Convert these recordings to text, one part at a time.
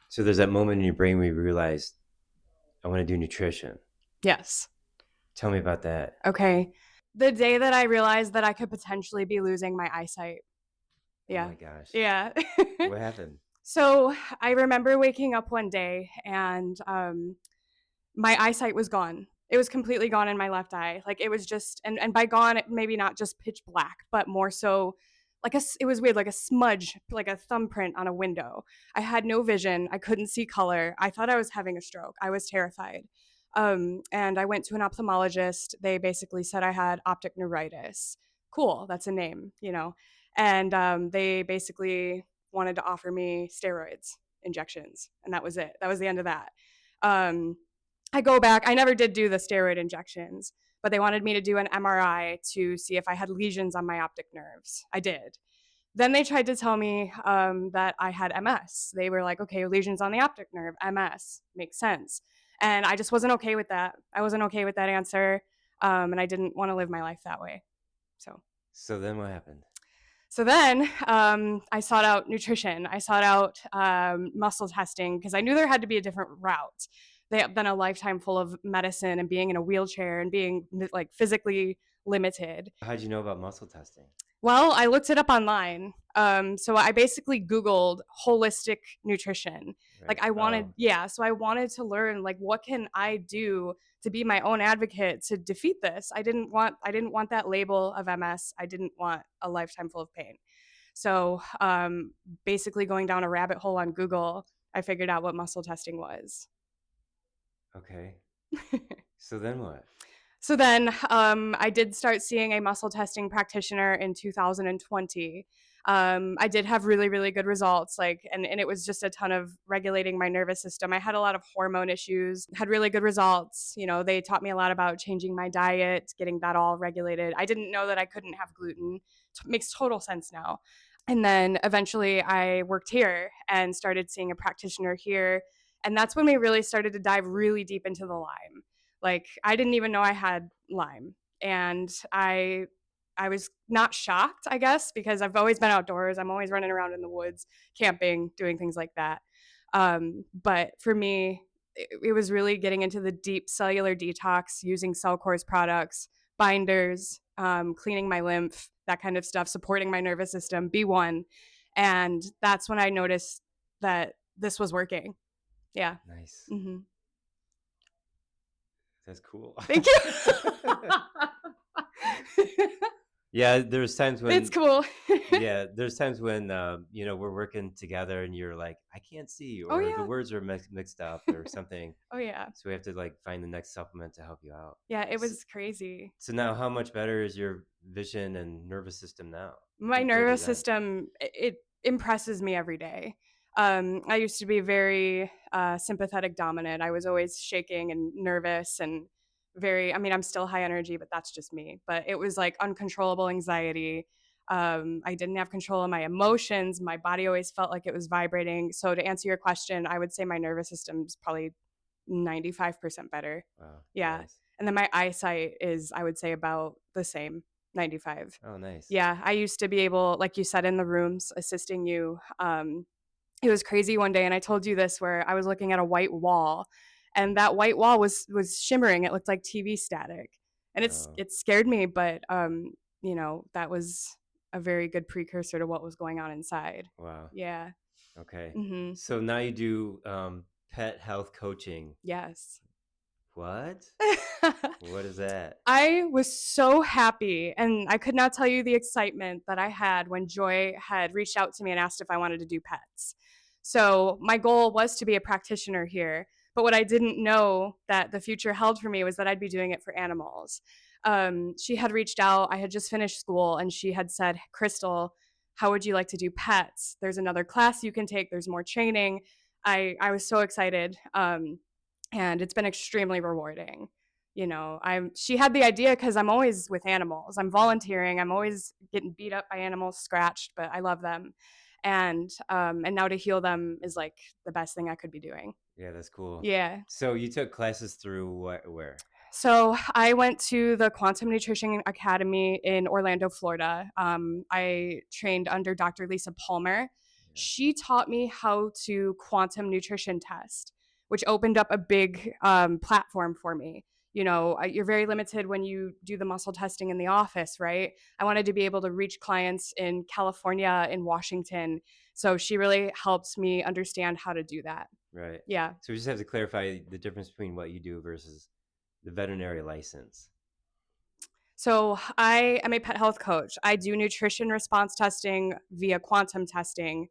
So there's that moment in your brain where you realize, I want to do nutrition. Yes. Tell me about that. Okay. The day that I realized that I could potentially be losing my eyesight. Oh Yeah. my gosh. Yeah. What happened? So I remember waking up one day and my eyesight was gone. It was completely gone in my left eye. Like it was just, and by gone, maybe not just pitch black, but more so like it was weird, like a smudge, like a thumbprint on a window. I had no vision. I couldn't see color. I thought I was having a stroke. I was terrified. And I went to an ophthalmologist. They basically said I had optic neuritis. Cool, that's a name, you know. And they basically wanted to offer me steroids injections, and that was it. That was the end of that. Um, I go back. I never did do the steroid injections, but they wanted me to do an MRI to see if I had lesions on my optic nerves. I did. Then they tried to tell me that I had MS. They were like, okay, lesions on the optic nerve, MS, makes sense. And I just wasn't okay with that. I wasn't okay with that answer. And I didn't want to live my life that way. So So then what happened? so then I sought out nutrition. I sought out muscle testing because I knew there had to be a different route than a lifetime full of medicine and being in a wheelchair and being like physically limited. How'd you know about muscle testing? Well, I looked it up online. So I basically Googled holistic nutrition. Like Right. I Oh, wanted, yeah. So I wanted to learn like what can I do to be my own advocate to defeat this. I didn't want that label of MS. I didn't want a lifetime full of pain. So basically going down a rabbit hole on Google, I figured out what muscle testing was. okay. So then what? So then I did start seeing a muscle testing practitioner in 2020. I did have really, really good results, and it was just a ton of regulating my nervous system. I had a lot of hormone issues, had really good results. You know, they taught me a lot about changing my diet, getting that all regulated. I didn't know that I couldn't have gluten. Makes total sense now. And then eventually I worked here and started seeing a practitioner here. And that's when we really started to dive really deep into the Lyme. Like I didn't even know I had Lyme, and I was not shocked, I guess, because I've always been outdoors. I'm always running around in the woods, camping, doing things like that. But for me, it was really getting into the deep cellular detox, using Cellcore's products, binders, cleaning my lymph, that kind of stuff, supporting my nervous system, B1. And that's when I noticed that this was working. Yeah. Nice. Mm-hmm. That's cool. Thank you. Yeah, there's times It's when cool. yeah, there's times when we're working together and you're like, I can't see, Oh or the yeah. words are mixed up or something. Oh yeah. So we have to like find the next supplement to help you out. Yeah, it So, was crazy. so now how much better is your vision and nervous system now My compared to nervous then? system, it impresses me every day. I used to be very sympathetic dominant. I was always shaking and nervous and very, I mean, I'm still high energy, but that's just me. But it was like uncontrollable anxiety. I didn't have control of my emotions. My body always felt like it was vibrating. So to answer your question, I would say my nervous system is probably 95% better. Wow, Yeah. nice. And then my eyesight is, I would say, about the same, 95. Oh, nice. Yeah. I used to be able, like you said, in the rooms assisting you. It was crazy one day, and I told you this, where I was looking at a white wall, and that white wall was shimmering. It looked like TV static, and Oh, it scared me. But that was a very good precursor to what was going on inside. wow. Yeah. Okay. Hmm. So now you do pet health coaching. Yes. What? What is that? I was so happy, and I could not tell you the excitement that I had when Joy had reached out to me and asked if I wanted to do pets. So, my goal was to be a practitioner here, but what I didn't know that the future held for me was that I'd be doing it for animals. She had reached out, I had just finished school, and she had said, Crystal, how would you like to do pets? There's another class you can take, there's more training. I was so excited, and it's been extremely rewarding. She had the idea because I'm always with animals. I'm volunteering. I'm always getting beat up by animals, scratched, but I love them. And now to heal them is like the best thing I could be doing. Yeah, that's cool. Yeah. So you took classes through where? So I went to the Quantum Nutrition Academy in Orlando, Florida. I trained under Dr. Lisa Palmer, Yeah. She taught me how to quantum nutrition test, which opened up a big platform for me. You're very limited when you do the muscle testing in the office, right? I wanted to be able to reach clients in California, in Washington. So she really helped me understand how to do that. Right. Yeah. So we just have to clarify the difference between what you do versus the veterinary license. So I am a pet health coach. I do nutrition response testing via quantum testing,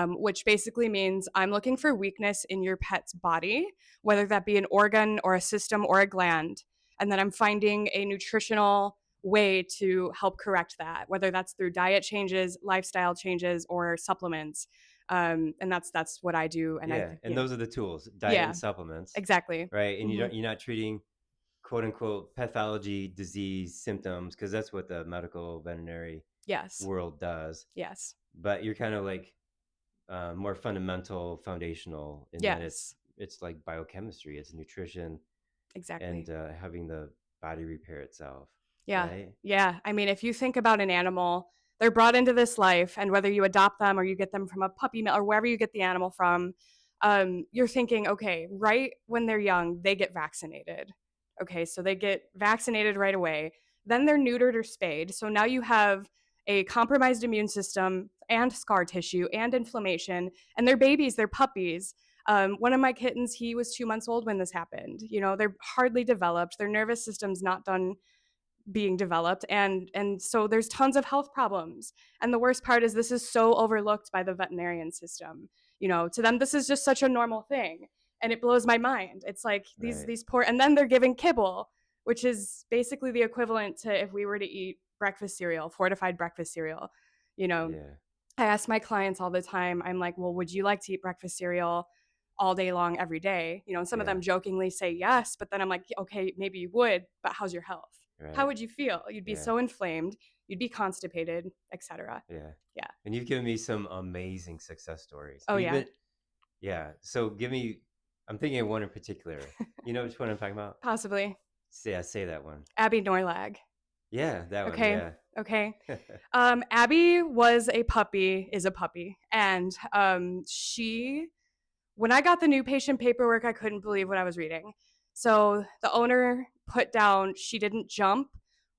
which basically means I'm looking for weakness in your pet's body, whether that be an organ or a system or a gland. And then I'm finding a nutritional way to help correct that, whether that's through diet changes, lifestyle changes, or supplements. And that's what I do. And Yeah, and those are the tools, diet and yeah, supplements, exactly. right? And Hmm. you're not treating quote unquote pathology, disease, symptoms, because that's what the medical veterinary Yes, world does. yes, But you're kind of like more fundamental, foundational in that yes, it's like biochemistry, it's nutrition, and exactly. having the body repair itself, Yeah. right? Yeah. I mean, if you think about an animal, they're brought into this life, and whether you adopt them or you get them from a puppy mill or wherever you get the animal from, you're thinking, okay, right when they're young, they get vaccinated. Okay, so they get vaccinated right away. Then they're neutered or spayed. So now you have a compromised immune system and scar tissue and inflammation, and they're babies, they're puppies. One of my kittens, he was 2 months old when this happened. They're hardly developed. Their nervous system's not done being developed, and so there's tons of health problems. And the worst part is this is so overlooked by the veterinarian system. To them this is just such a normal thing, and it blows my mind. It's like these Right. these poor, and then they're giving kibble, which is basically the equivalent to if we were to eat breakfast cereal, fortified breakfast cereal. you know Yeah. I ask my clients all the time, I'm like, well, would you like to eat breakfast cereal all day long every day? And some of Yeah. them jokingly say yes, but then I'm like, okay, maybe you would, but how's your health? How Right. would you feel? You'd be Yeah. so inflamed, you'd be constipated, etc. Yeah. Yeah. And you've given me some amazing success stories. Oh yeah. Even yeah. So give me. I'm thinking of one in particular. You know which one I'm talking about? Possibly. Say that one. Abby Norlag. Yeah, that one. Okay. Yeah. Okay. Abby is a puppy, and she when I got the new patient paperwork, I couldn't believe what I was reading. So the owner put down she didn't jump,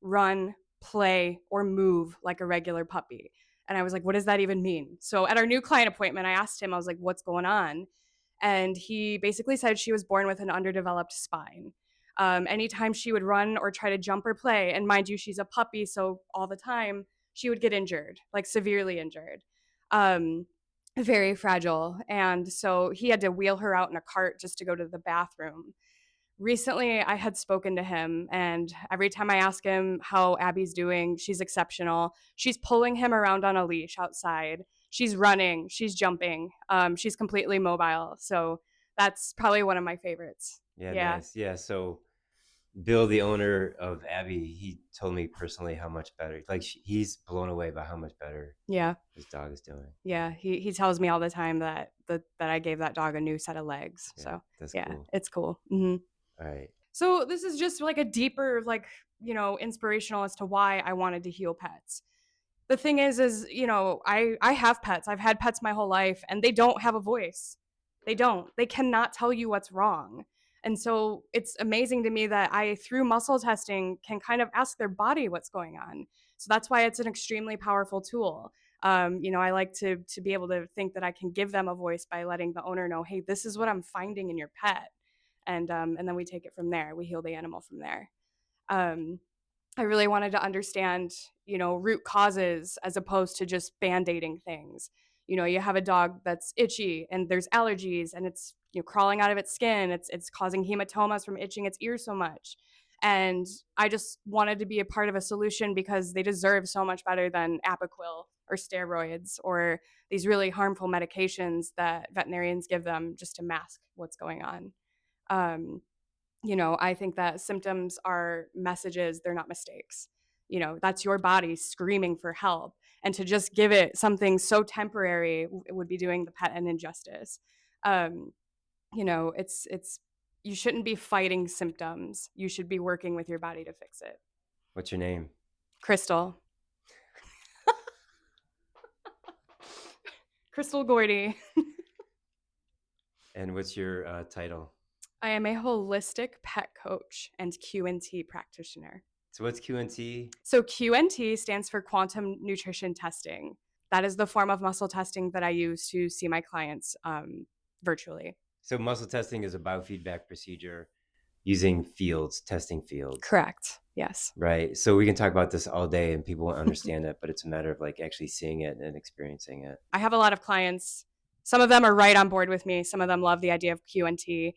run, play, or move like a regular puppy. And I was like, what does that even mean? So at our new client appointment, I asked him, I was like, what's going on? And he basically said she was born with an underdeveloped spine. Anytime she would run or try to jump or play, and mind you, she's a puppy, so all the time she would get injured, like severely injured. Um, Very fragile. And so he had to wheel her out in a cart just to go to the bathroom. Recently, I had spoken to him, and every time I ask him how Abby's doing, she's exceptional. She's pulling him around on a leash outside. She's running, she's jumping, she's completely mobile. So that's probably one of my favorites. Yeah, Yeah. nice. Yeah, so Bill, the owner of Abby, he told me personally how much better. Like he's blown away by how much better Yeah. his dog is doing. Yeah. He tells me all the time that I gave that dog a new set of legs. Yeah, So that's yeah, cool. it's cool. Hmm. All right. So this is just like a deeper, like, inspirational as to why I wanted to heal pets. The thing is, I have pets. I've had pets my whole life, and they don't have a voice. They don't. They cannot tell you what's wrong. And so it's amazing to me that I, through muscle testing, can kind of ask their body what's going on. So that's why it's an extremely powerful tool. I like to be able to think that I can give them a voice by letting the owner know, hey, this is what I'm finding in your pet, and then we take it from there. We heal the animal from there. Um, I really wanted to understand, root causes as opposed to just band-aiding things. You have a dog that's itchy and there's allergies, and it's crawling out of its skin. It's causing hematomas from itching its ears so much. And I just wanted to be a part of a solution because they deserve so much better than Apoquil or steroids or these really harmful medications that veterinarians give them just to mask what's going on. Um, I think that symptoms are messages, they're not mistakes. That's your body screaming for help. And to just give it something so temporary would be doing the pet an injustice. Um, it's you shouldn't be fighting symptoms. You should be working with your body to fix it. What's your name? Crystal. Crystal Gordy. And what's your title? I am a holistic pet coach and QNT practitioner. So what's QNT? So QNT stands for quantum nutrition testing. That is the form of muscle testing that I use to see my clients virtually. So muscle testing is a biofeedback procedure using fields, testing fields, Correct. Yes. right? So we can talk about this all day and people won't understand it, but it's a matter of like actually seeing it and experiencing it. I have a lot of clients. Some of them are right on board with me. Some of them love the idea of QNT.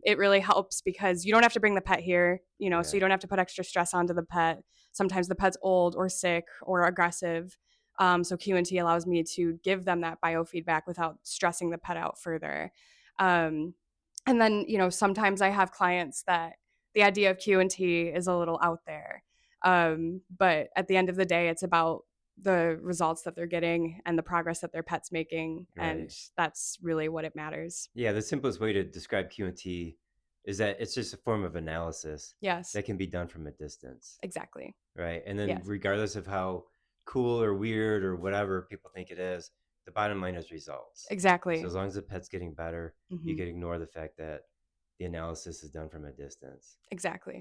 It really helps because you don't have to bring the pet here, so you don't have to put extra stress onto the pet. Sometimes the pet's old or sick or aggressive. So QNT allows me to give them that biofeedback without stressing the pet out further. Um, and then, sometimes I have clients that the idea of QNT is a little out there. But at the end of the day, it's about the results that they're getting and the progress that their pet's making. Right. And that's really what it matters. Yeah, the simplest way to describe QNT is that it's just a form of analysis Yes, that can be done from a distance, exactly. right? And then Yes, regardless of how cool or weird or whatever people think it is, the bottom line is results. So exactly. as long as the pet's getting better, you Hmm. can ignore the fact that the analysis is done from a distance. Exactly.